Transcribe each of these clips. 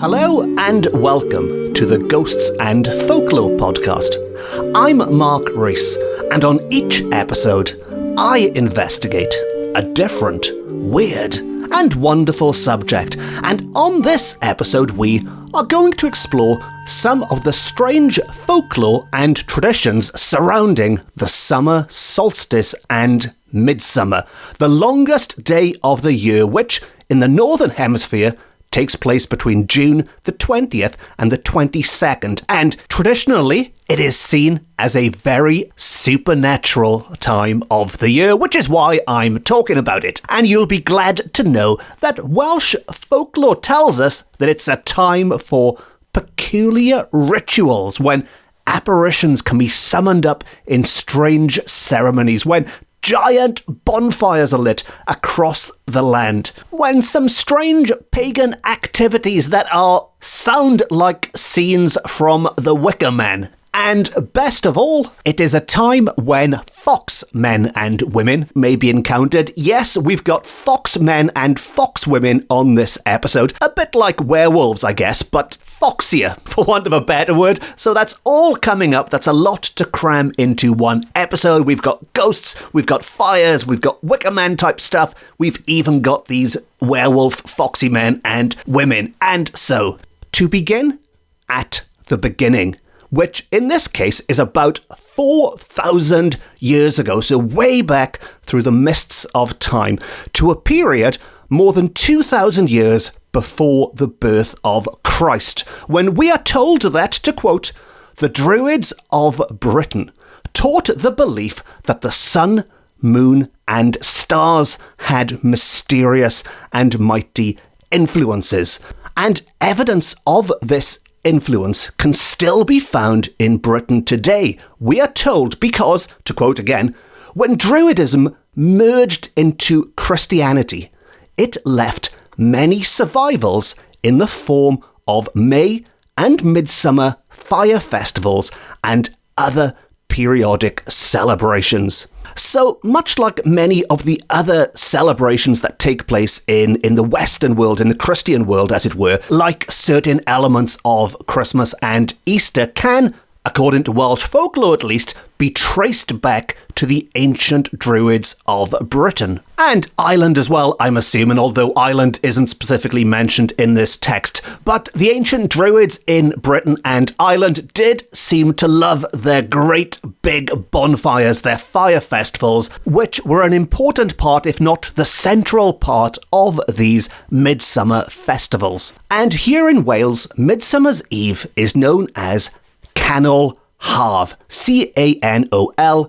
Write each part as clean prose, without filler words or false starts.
Hello and welcome to the Ghosts and Folklore podcast. I'm Mark Rees, and on each episode, I investigate a different, weird, and wonderful subject. And on this episode, we are going to explore some of the strange folklore and traditions surrounding the summer solstice and Midsummer, the longest day of the year, which in the Northern Hemisphere takes place between June the 20th and the 22nd, and traditionally it is seen as a very supernatural time of the year, which is why I'm talking about it. And you'll be glad to know that Welsh folklore tells us that it's a time for peculiar rituals, when apparitions can be summoned up in strange ceremonies, when giant bonfires are lit across the land, when some strange pagan activities that sound like scenes from the Wicker Man. And best of all, it is a time when fox men and women may be encountered. Yes, we've got fox men and fox women on this episode. A bit like werewolves, I guess, but foxier, for want of a better word. So that's all coming up. That's a lot to cram into one episode. We've got ghosts, we've got fires, we've got Wicker Man type stuff. We've even got these werewolf foxy men and women. And so, to begin at the beginning, which in this case is about 4,000 years ago, so way back through the mists of time, to a period more than 2,000 years before the birth of Christ, when we are told that, to quote, the Druids of Britain taught the belief that the sun, moon, and stars had mysterious and mighty influences, and evidence of this influence can still be found in Britain today, we are told, because, to quote again, when Druidism merged into Christianity, it left many survivals in the form of May and Midsummer fire festivals and other periodic celebrations. So, much like many of the other celebrations that take place in the Western world, in the Christian world as it were, like certain elements of Christmas and Easter can, according to Welsh folklore at least, be traced back to the ancient Druids of Britain. And Ireland as well, I'm assuming, although Ireland isn't specifically mentioned in this text. But the ancient Druids in Britain and Ireland did seem to love their great big bonfires, their fire festivals, which were an important part, if not the central part, of these midsummer festivals. And here in Wales, Midsummer's Eve is known as Calan Haf, Canolhaf,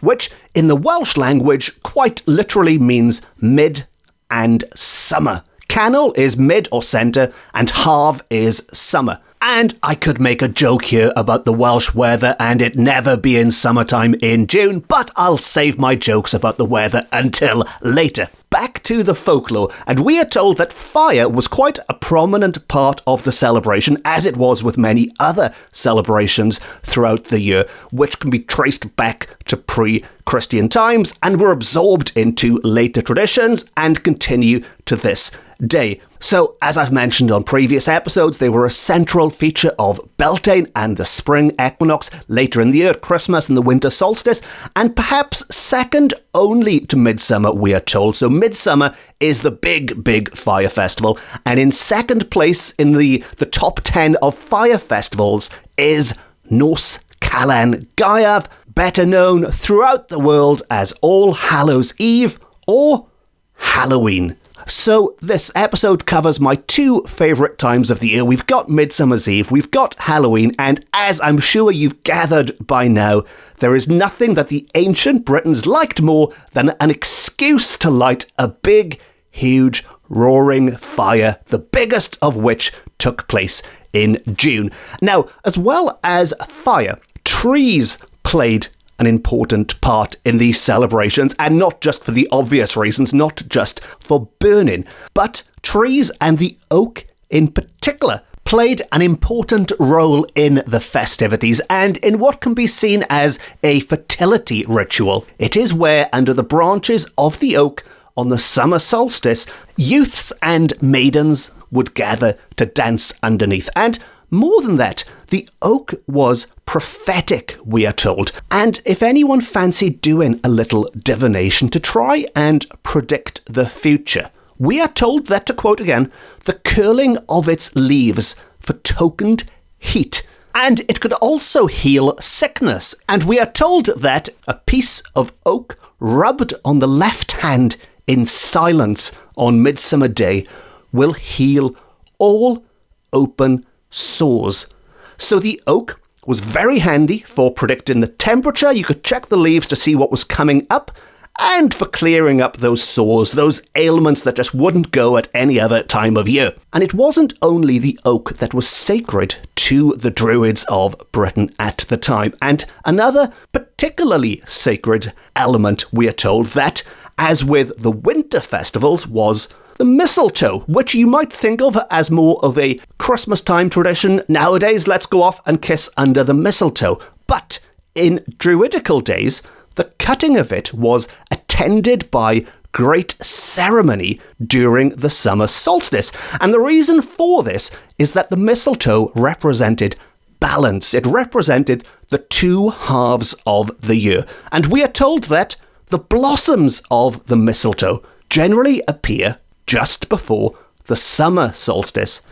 which in the Welsh language quite literally means mid and summer. Canol is mid or centre, and Haf is summer. And I could make a joke here about the Welsh weather and it never being summertime in June, but I'll save my jokes about the weather until later. Back to the folklore, and we are told that fire was quite a prominent part of the celebration, as it was with many other celebrations throughout the year, which can be traced back to pre-Christian times and were absorbed into later traditions and continue to this day. So, as I've mentioned on previous episodes, they were a central feature of Beltane and the spring equinox, later in the year, Christmas and the winter solstice, and perhaps second only to Midsummer, we are told. So Midsummer is the big fire festival, and in second place in the top 10 of fire festivals is Norse Calan Haf, better known throughout the world as All Hallows Eve or Halloween. So this episode covers my two favourite times of the year. We've got Midsummer's Eve, we've got Halloween, and as I'm sure you've gathered by now, there is nothing that the ancient Britons liked more than an excuse to light a big, huge, roaring fire, the biggest of which took place in June. Now, as well as fire, trees played an important part in these celebrations, and not just for the obvious reasons, not just for burning, but trees and the oak in particular played an important role in the festivities and in what can be seen as a fertility ritual. It is where, under the branches of the oak on the summer solstice, youths and maidens would gather to dance underneath. And more than that, the oak was prophetic, we are told. And if anyone fancied doing a little divination to try and predict the future, we are told that, to quote again, the curling of its leaves betokened heat. And it could also heal sickness. And we are told that a piece of oak rubbed on the left hand in silence on Midsummer Day will heal all open sores. So the oak was very handy for predicting the temperature. You could check the leaves to see what was coming up, and for clearing up those sores, those ailments that just wouldn't go at any other time of year. And it wasn't only the oak that was sacred to the Druids of Britain at the time. And another particularly sacred element, we are told, that, as with the winter festivals, was the mistletoe, which you might think of as more of a Christmas time tradition. Nowadays, let's go off and kiss under the mistletoe. But in Druidical days, the cutting of it was attended by great ceremony during the summer solstice. And the reason for this is that the mistletoe represented balance. It represented the two halves of the year. And we are told that the blossoms of the mistletoe generally appear just before the summer solstice,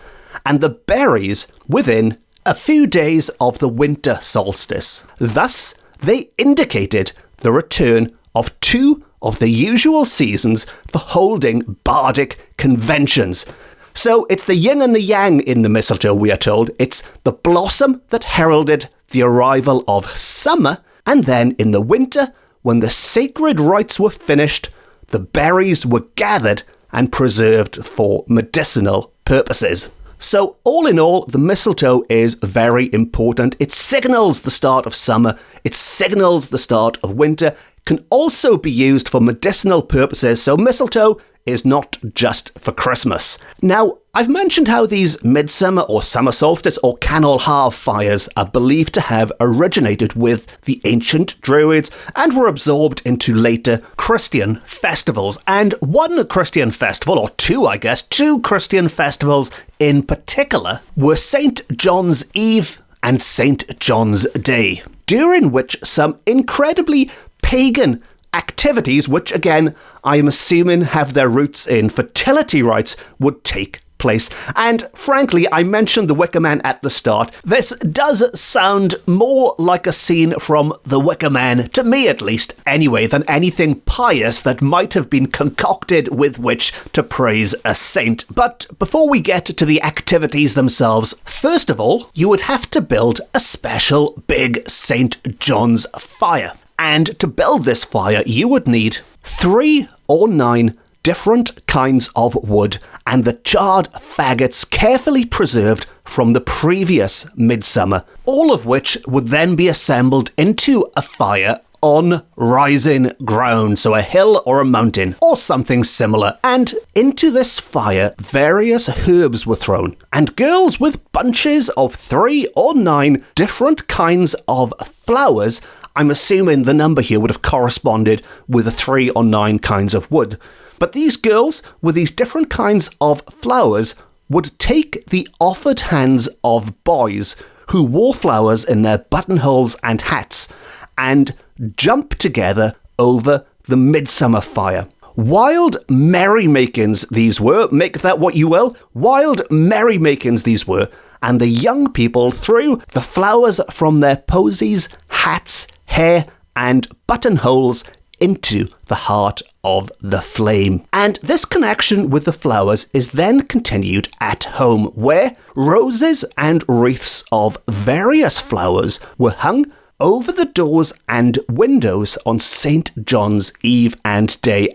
and the berries within a few days of the winter solstice. Thus, they indicated the return of two of the usual seasons for holding bardic conventions. So it's the yin and the yang in the mistletoe, we are told. It's the blossom that heralded the arrival of summer, and then in the winter, when the sacred rites were finished, the berries were gathered and preserved for medicinal purposes. So all in all, the mistletoe is very important. It signals the start of summer. It signals the start of winter. It can also be used for medicinal purposes. So mistletoe is not just for Christmas. Now, I've mentioned how these Midsummer or Summer Solstice or Calan Haf fires are believed to have originated with the ancient Druids and were absorbed into later Christian festivals. And one Christian festival, or two Christian festivals in particular, were St. John's Eve and St. John's Day, during which some incredibly pagan activities, which again, I am assuming have their roots in fertility rites, would take place. And frankly, I mentioned the Wicker Man at the start. This does sound more like a scene from the Wicker Man, to me at least anyway, than anything pious that might have been concocted with which to praise a saint. But before we get to the activities themselves, first of all, you would have to build a special big St. John's fire. And to build this fire, you would need 3 or 9 different kinds of wood and the charred faggots carefully preserved from the previous midsummer, all of which would then be assembled into a fire on rising ground, so a hill or a mountain or something similar. And into this fire, various herbs were thrown, and girls with bunches of 3 or 9 different kinds of flowers, I'm assuming the number here would have corresponded with the 3 or 9 kinds of wood. But these girls with these different kinds of flowers would take the offered hands of boys who wore flowers in their buttonholes and hats and jump together over the midsummer fire. Wild merrymakings these were, make of that what you will. Wild merrymakings these were, and the young people threw the flowers from their posies, hats, hair, and buttonholes into the heart of the flame. And this connection with the flowers is then continued at home, where roses and wreaths of various flowers were hung over the doors and windows on St. John's Eve and Day.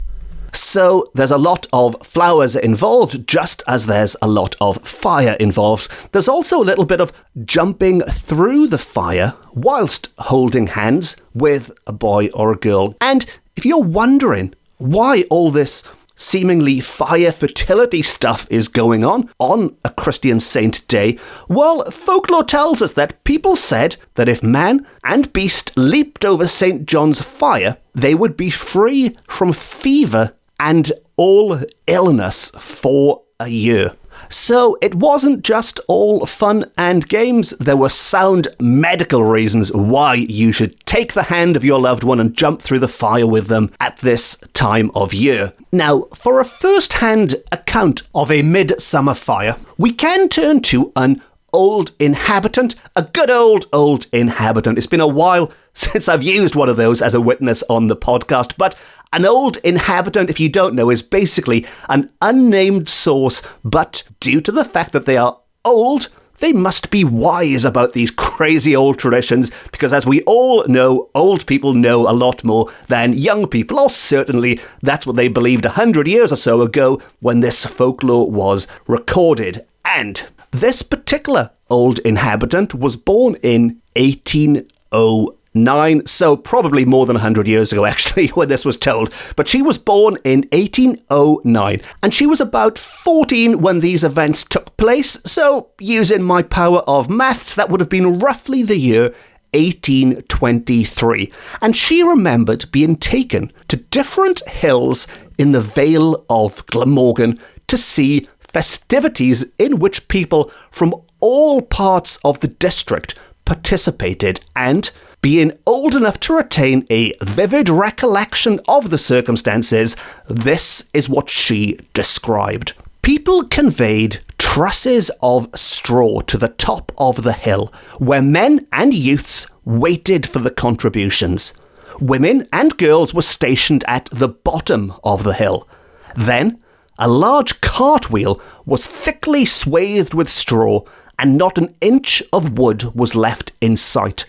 So there's a lot of flowers involved, just as there's a lot of fire involved. There's also a little bit of jumping through the fire whilst holding hands with a boy or a girl. And if you're wondering why all this seemingly fire fertility stuff is going on a Christian Saint Day, well, folklore tells us that people said that if man and beast leaped over St. John's fire, they would be free from fever and all illness for a year. So it wasn't just all fun and games. There were sound medical reasons why you should take the hand of your loved one and jump through the fire with them at this time of year. Now, for a first-hand account of a midsummer fire, we can turn to an old inhabitant, a good old inhabitant. It's been a while since I've used one of those as a witness on the podcast, but an old inhabitant, if you don't know, is basically an unnamed source, but due to the fact that they are old, they must be wise about these crazy old traditions, because as we all know, old people know a lot more than young people, or certainly that's what they believed 100 years or so ago when this folklore was recorded. And this particular old inhabitant was born in 1809, so probably more than 100 years ago, actually, when this was told. But she was born in 1809, and she was about 14 when these events took place, so using my power of maths, that would have been roughly the year 1823. And she remembered being taken to different hills in the Vale of Glamorgan to see festivities in which people from all parts of the district participated, and being old enough to retain a vivid recollection of the circumstances, this is what she described. People conveyed trusses of straw to the top of the hill, where men and youths waited for the contributions. Women and girls were stationed at the bottom of the hill. Then, a large cartwheel was thickly swathed with straw, and not an inch of wood was left in sight.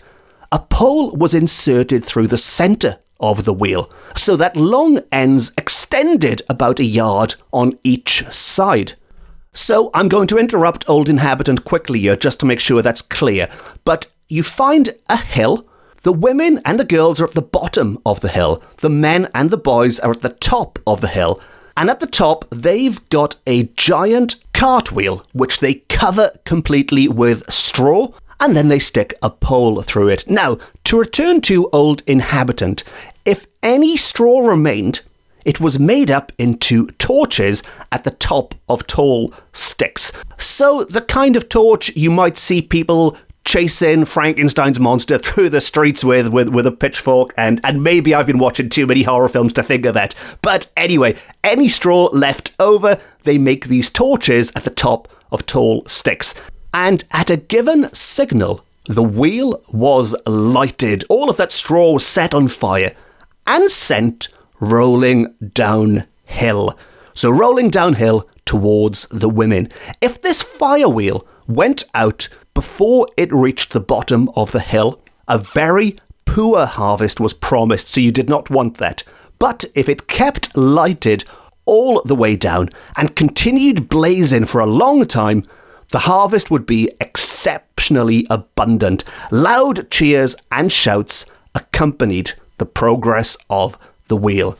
A pole was inserted through the centre of the wheel, so that long ends extended about a yard on each side. So I'm going to interrupt old inhabitant quickly here, just to make sure that's clear. But you find a hill. The women and the girls are at the bottom of the hill. The men and the boys are at the top of the hill. And at the top, they've got a giant cartwheel, which they cover completely with straw, and then they stick a pole through it. Now, to return to old inhabitant, if any straw remained, it was made up into torches at the top of tall sticks. So the kind of torch you might see people chasing Frankenstein's monster through the streets with a pitchfork, and maybe I've been watching too many horror films to think of that. But anyway, any straw left over, they make these torches at the top of tall sticks. And at a given signal, the wheel was lighted. All of that straw was set on fire and sent rolling downhill. So rolling downhill towards the women. If this fire wheel went out before it reached the bottom of the hill, a very poor harvest was promised, so you did not want that. But if it kept lighted all the way down and continued blazing for a long time, the harvest would be exceptionally abundant. Loud cheers and shouts accompanied the progress of the wheel.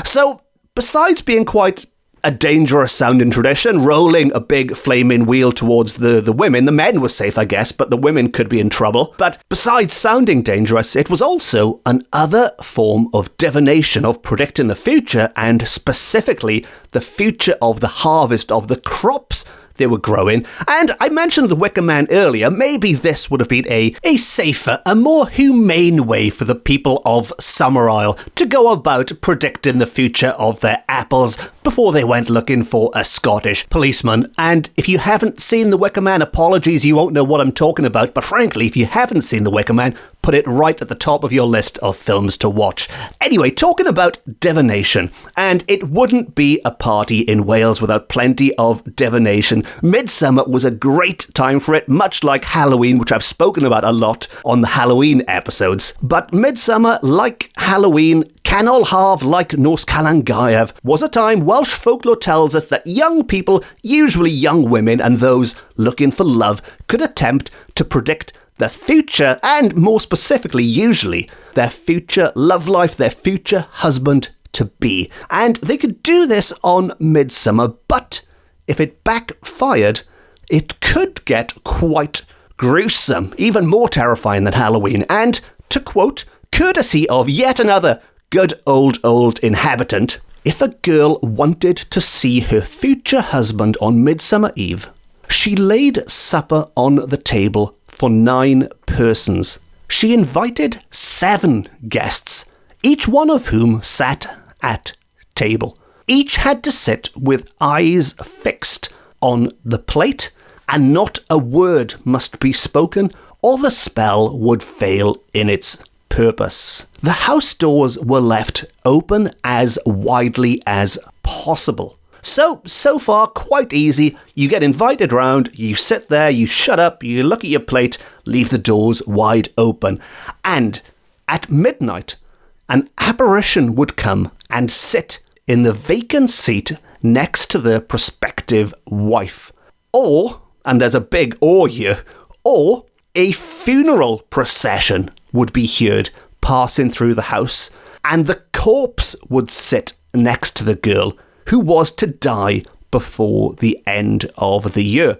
So, besides being quite a dangerous sounding tradition, rolling a big flaming wheel towards the women, the men were safe, I guess, but the women could be in trouble. But besides sounding dangerous, it was also another form of divination, of predicting the future, and specifically the future of the harvest of the crops they were growing. And I mentioned the Wicker Man earlier. Maybe this would have been a safer, a more humane way for the people of Summerisle to go about predicting the future of their apples before they went looking for a Scottish policeman. And if you haven't seen the Wicker Man, apologies, you won't know what I'm talking about. But frankly, if you haven't seen the Wicker Man, put it right at the top of your list of films to watch. Anyway, talking about divination, and it wouldn't be a party in Wales without plenty of divination. Midsommar was a great time for it, much like Halloween, which I've spoken about a lot on the Halloween episodes. But Midsommar, like Halloween, Calan Haf, like Norse Calan Haf, was a time Welsh folklore tells us that young people, usually young women and those looking for love, could attempt to predict the future, and more specifically, usually, their future love life, their future husband-to-be. And they could do this on Midsommar, but if it backfired, it could get quite gruesome, even more terrifying than Halloween. And, to quote, courtesy of yet another good old inhabitant, if a girl wanted to see her future husband on Midsummer Eve, she laid supper on the table for 9 persons. She invited 7 guests, each one of whom sat at table. Each had to sit with eyes fixed on the plate, and not a word must be spoken, or the spell would fail in its purpose. The house doors were left open as widely as possible. So far, quite easy. You get invited round, you sit there, you shut up, you look at your plate, leave the doors wide open. And at midnight, an apparition would come and sit in the vacant seat next to the prospective wife. Or, and there's a big or here, or a funeral procession would be heard passing through the house, and the corpse would sit next to the girl who was to die before the end of the year.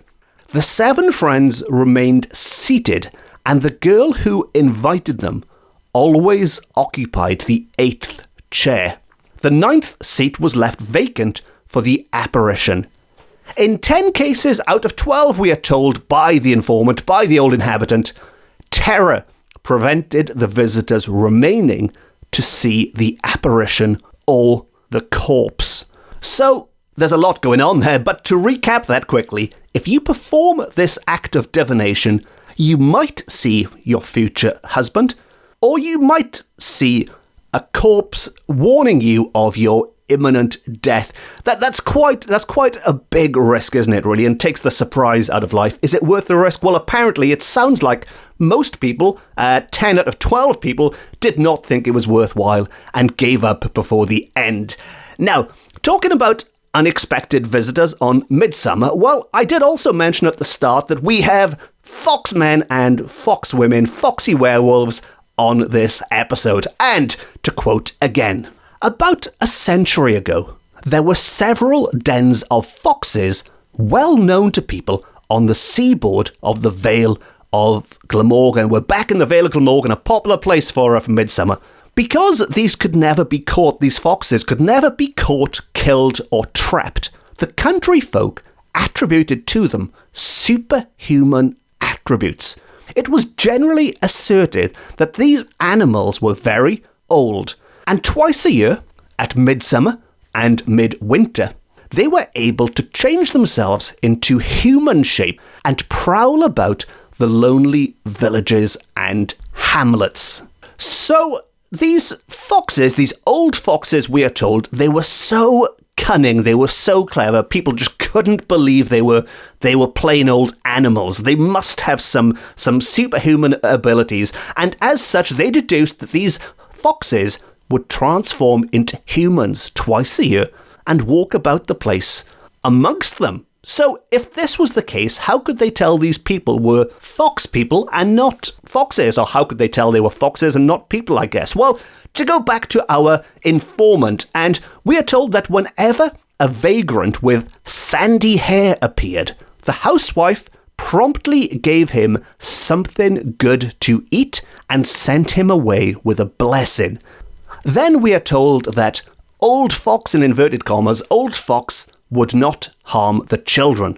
The 7 friends remained seated, and the girl who invited them always occupied the 8th chair. The 9th seat was left vacant for the apparition. In 10 cases out of 12, we are told by the informant, by the old inhabitant, terror prevented the visitors remaining to see the apparition or the corpse. So, there's a lot going on there, but to recap that quickly, if you perform this act of divination, you might see your future husband, or you might see a corpse warning you of your imminent death. That's quite a big risk, isn't it, really, and takes the surprise out of life. Is it worth the risk? Well, apparently it sounds like most people, 10 out of 12 people, did not think it was worthwhile and gave up before the end. Now, talking about unexpected visitors on Midsommar, well, I did also mention at the start that we have foxmen and foxwomen, foxy werewolves, on this episode. And, to quote again, about a century ago, there were several dens of foxes well known to people on the seaboard of the Vale of Glamorgan. We're back in the Vale of Glamorgan, a popular place for Midsommar. Because these could never be caught, these foxes could never be caught, killed, or trapped, the country folk attributed to them superhuman attributes. It was generally asserted that these animals were very old, and twice a year, at midsummer and midwinter, they were able to change themselves into human shape and prowl about the lonely villages and hamlets. So these foxes, these old foxes, we are told, they were so cunning, they were so clever, people just couldn't believe they were plain old animals. They must have some superhuman abilities, and as such they deduced that these foxes would transform into humans twice a year and walk about the place amongst them. So if this was the case, how could they tell these people were fox people and not foxes? Or how could they tell they were foxes and not people, I guess? Well, to go back to our informant, and we are told that whenever a vagrant with sandy hair appeared, the housewife promptly gave him something good to eat and sent him away with a blessing. Then we are told that old fox, in inverted commas, old fox would not harm the children.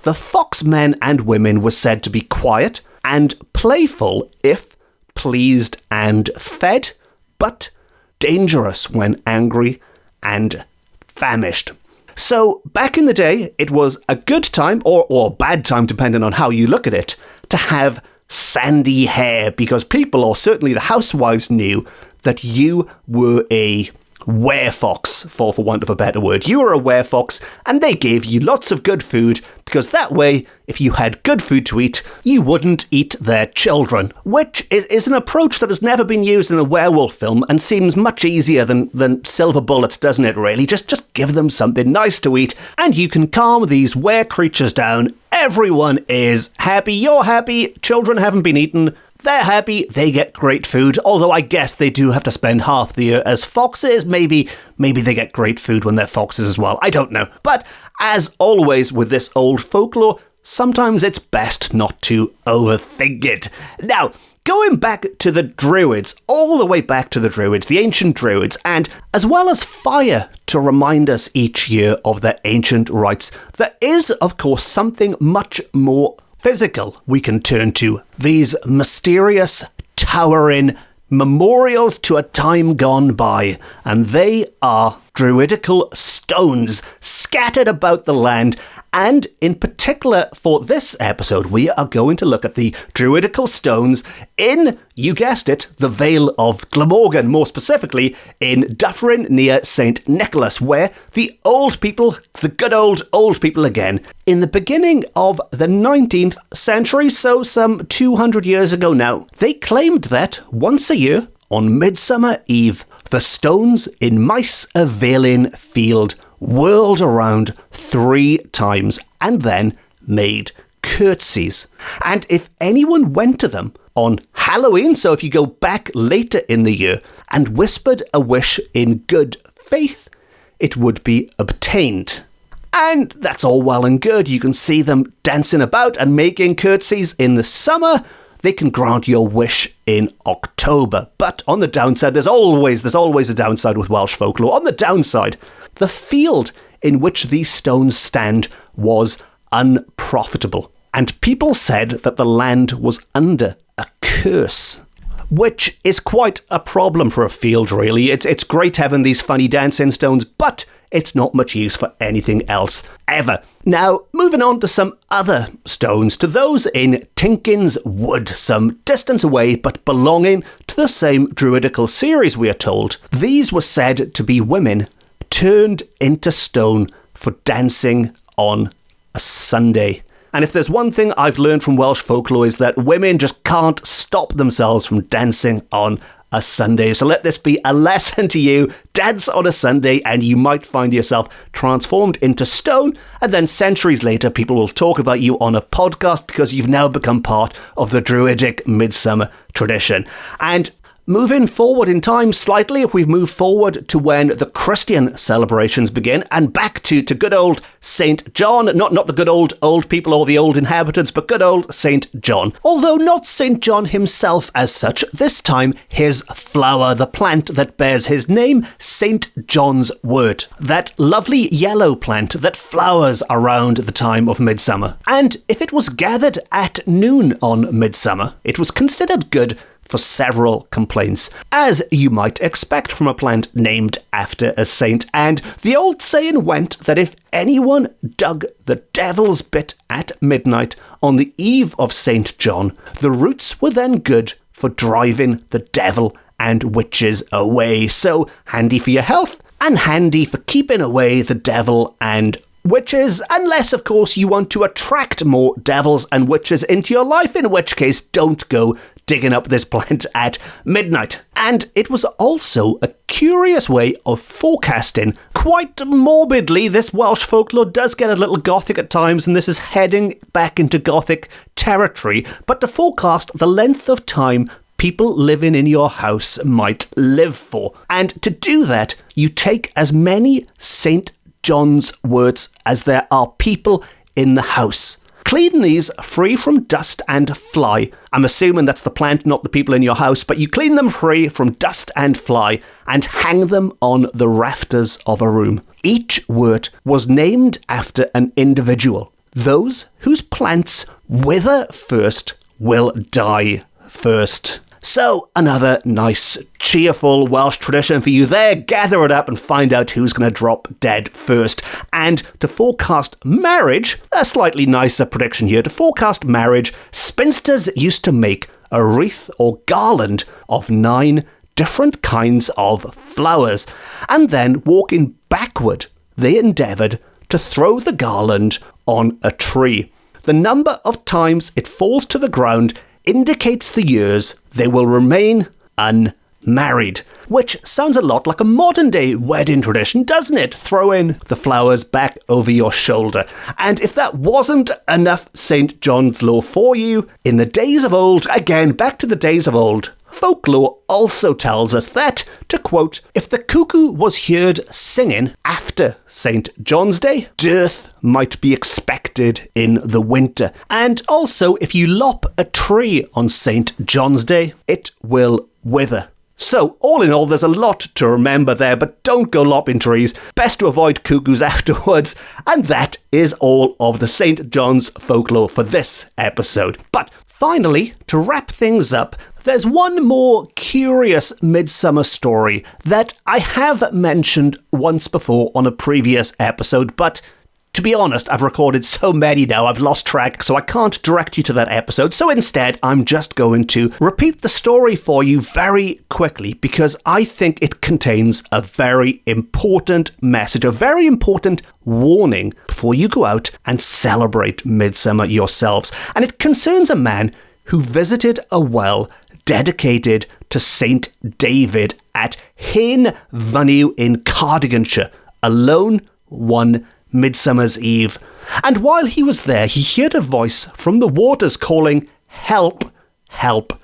The foxmen and women were said to be quiet and playful if pleased and fed, but dangerous when angry and famished. So back in the day, it was a good time, or bad time, depending on how you look at it, to have sandy hair, because people, or certainly the housewives, knew that you were a werefox, for want of a better word. You were a werefox, and they gave you lots of good food, because that way, if you had good food to eat, you wouldn't eat their children, which is an approach that has never been used in a werewolf film and seems much easier than silver bullets, doesn't it, really? Just give them something nice to eat, and you can calm these were creatures down. Everyone is happy, you're happy, children haven't been eaten, they're happy, they get great food, although I guess they do have to spend half the year as foxes. Maybe they get great food when they're foxes as well, I don't know. But as always with this old folklore, sometimes it's best not to overthink it. Now, going back to the Druids, all the way back to the Druids, the ancient Druids, and as well as fire to remind us each year of their ancient rites, there is, of course, something much more physical we can turn to. These mysterious, towering memorials to a time gone by, and they are Druidical stones scattered about the land. And in particular, for this episode, we are going to look at the Druidical stones in, you guessed it, the Vale of Glamorgan, more specifically in Dufferin near St. Nicholas, where the old people, the good old people again, in the beginning of the 19th century, so some 200 years ago now, they claimed that once a year, on Midsummer Eve, the stones in Maes y Felin Field whirled around 3 times and then made curtsies. And if anyone went to them on Halloween, so if you go back later in the year and whispered a wish in good faith, it would be obtained. And that's all well and good. You can see them dancing about and making curtsies in the summer. They can grant your wish in October. But on the downside, there's always a downside with Welsh folklore. On the downside, the field in which these stones stand was unprofitable, and people said that the land was under a curse, which is quite a problem for a field, really. It's great having these funny dancing stones, but it's not much use for anything else ever. Now, moving on to some other stones, to those in Tinkin's Wood, some distance away but belonging to the same Druidical series, we are told. These were said to be women turned into stone for dancing on a Sunday. And if there's one thing I've learned from Welsh folklore is that women just can't stop themselves from dancing on a Sunday. So let this be a lesson to you. Dance on a Sunday and you might find yourself transformed into stone, and then centuries later people will talk about you on a podcast because you've now become part of the Druidic Midsummer tradition. And moving forward in time slightly, if we move forward to when the Christian celebrations begin, and back to good old St. John, not the good old people or the old inhabitants, but good old St. John. Although not St. John himself as such, this time his flower, the plant that bears his name, St. John's wort. That lovely yellow plant that flowers around the time of Midsummer. And if it was gathered at noon on Midsummer, it was considered good for several complaints, as you might expect from a plant named after a saint. And the old saying went that if anyone dug the devil's bit at midnight on the eve of St. John, the roots were then good for driving the devil and witches away. So handy for your health and handy for keeping away the devil and witches, unless, of course, you want to attract more devils and witches into your life, in which case don't go digging up this plant at midnight. And it was also a curious way of forecasting. Quite morbidly, this Welsh folklore does get a little gothic at times, and this is heading back into gothic territory, but to forecast the length of time people living in your house might live for. And to do that, you take as many St. John's worts as there are people in the house. Clean these free from dust and fly. I'm assuming that's the plant, not the people in your house, but you clean them free from dust and fly and hang them on the rafters of a room. Each wort was named after an individual. Those whose plants wither first will die first. So, another nice, cheerful Welsh tradition for you there. Gather it up and find out who's going to drop dead first. And to forecast marriage, a slightly nicer prediction here. To forecast marriage, spinsters used to make a wreath or garland of 9 different kinds of flowers. And then, walking backward, they endeavoured to throw the garland on a tree. The number of times it falls to the ground indicates the years they will remain unmarried, which sounds a lot like a modern-day wedding tradition, doesn't it? Throwing the flowers back over your shoulder. And if that wasn't enough St. John's lore for you, in the days of old, again, back to the days of old, Folklore also tells us that, to quote, if the cuckoo was heard singing after St. John's Day, dearth might be expected in the winter. And also, if you lop a tree on St. John's Day, it will wither. So, all in all, there's a lot to remember there, but don't go lopping trees. Best to avoid cuckoos afterwards. And that is all of the St. John's folklore for this episode. But finally, to wrap things up, there's one more curious Midsommar story that I have mentioned once before on a previous episode, but to be honest, I've recorded so many now, I've lost track, so I can't direct you to that episode. So instead, I'm just going to repeat the story for you very quickly because I think it contains a very important message, a very important warning before you go out and celebrate Midsommar yourselves. And it concerns a man who visited a well dedicated to Saint David at Hen Fynyw in Cardiganshire, alone one Midsummer's Eve. And while he was there, he heard a voice from the waters calling, "Help, help."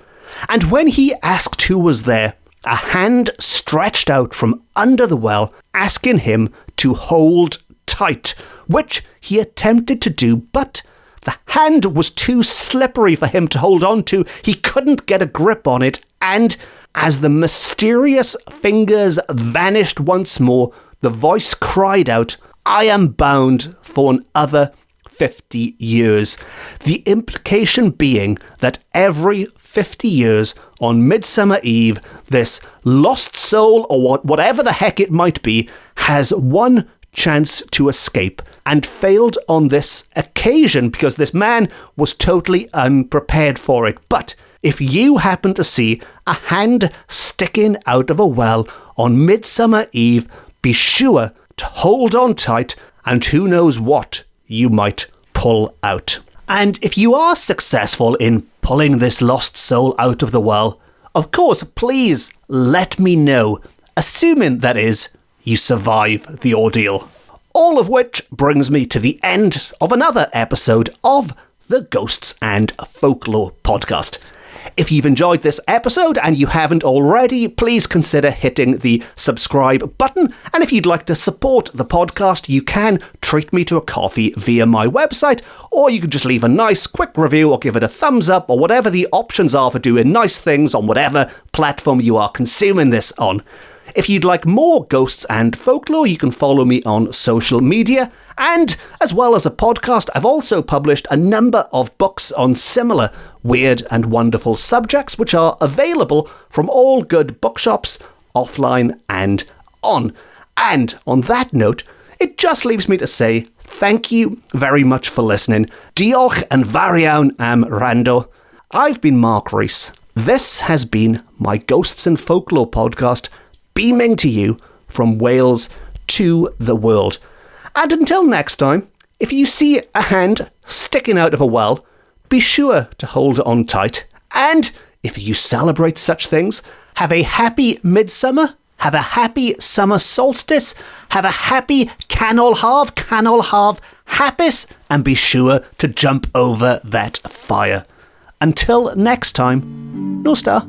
And when he asked who was there, a hand stretched out from under the well, asking him to hold tight, which he attempted to do, but the hand was too slippery for him to hold on to. He couldn't get a grip on it, and as the mysterious fingers vanished once more, the voice cried out, "I am bound for another 50 years. The implication being that every 50 years on Midsummer Eve, this lost soul, or whatever the heck it might be, has one chance to escape, and failed on this occasion because this man was totally unprepared for it. But if you happen to see a hand sticking out of a well on Midsummer Eve, be sure to hold on tight, and who knows what you might pull out. And if you are successful in pulling this lost soul out of the well, of course, please let me know, assuming, that is, you survive the ordeal. All of which brings me to the end of another episode of the Ghosts and Folklore podcast. If you've enjoyed this episode and you haven't already, please consider hitting the subscribe button. And if you'd like to support the podcast, you can treat me to a coffee via my website, or you can just leave a nice quick review or give it a thumbs up, or whatever the options are for doing nice things on whatever platform you are consuming this on. If you'd like more Ghosts and Folklore, you can follow me on social media. And as well as a podcast, I've also published a number of books on similar weird and wonderful subjects, which are available from all good bookshops, offline and on. And on that note, it just leaves me to say thank you very much for listening. Diolch yn fawr iawn am wrando. I've been Mark Rees. This has been my Ghosts and Folklore podcast, beaming to you from Wales to the world. And until next time, if you see a hand sticking out of a well, be sure to hold it on tight. And if you celebrate such things, have a happy Midsummer, have a happy Summer Solstice, have a happy Calan Haf, happies, and be sure to jump over that fire. Until next time, no star.